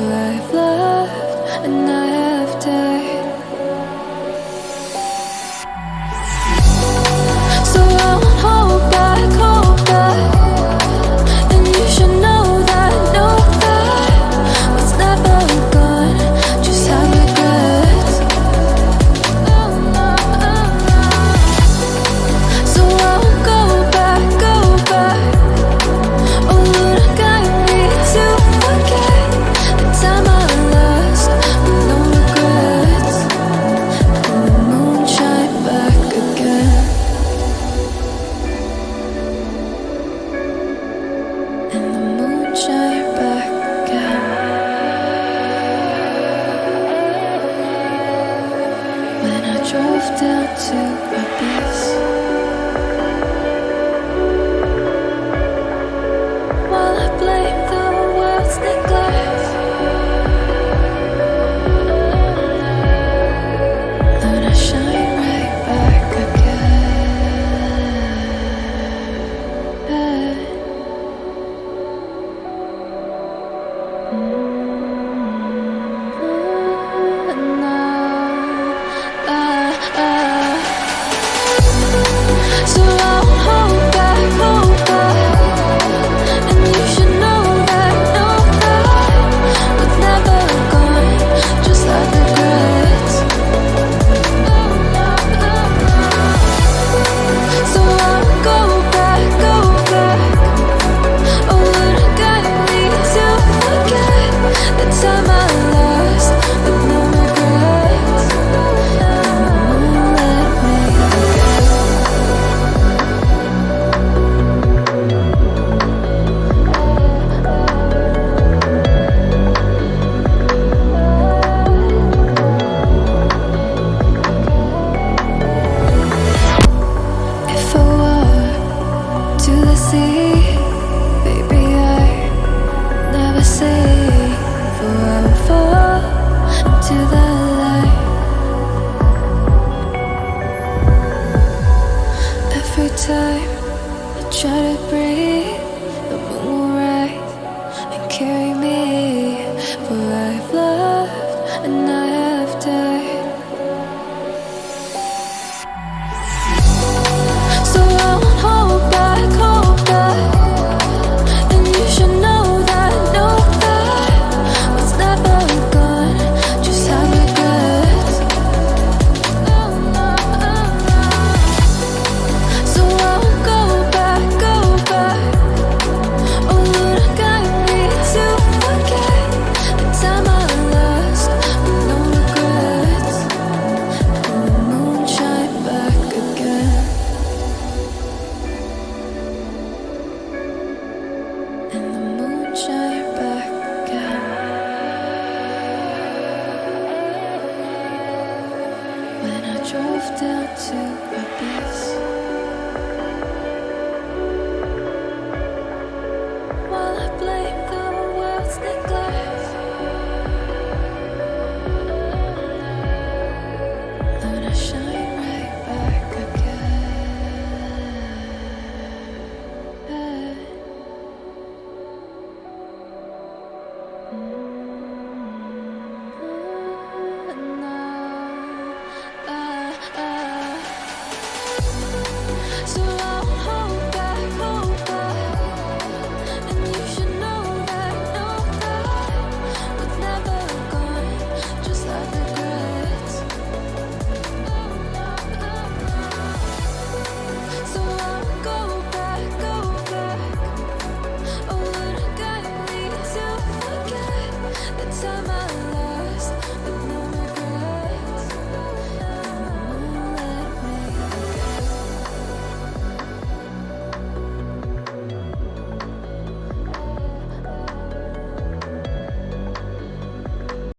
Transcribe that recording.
for I've loved and I have died. So I won't hold back, and you should know that what's never gone just have regrets. So I won't go back. Oh Lord, I got me to forget the time I lost with no regrets. And the moon shine back again. And the moon shine back again. When I drove down to my base, while I blame the world's neglect, then I shine right back again. So I won't hold back, and you should know that what's never gone just like regrets. So I won't go back. Oh Lord, I got me to forget the time I lost with no regrets. And the moon let me forget. If I walk to the sea, baby, I never say, for I will fall into the light. Every time I try to breathe, the moon will rise and carry me, for I've loved and I have died. So I won't hold back, and you should know that what's never gone just have regrets. So I won't go back. Oh Lord, I got me to forget the time I lost with no regrets. And the moon shine back again. And the moon shine back again. When I drove down to my base.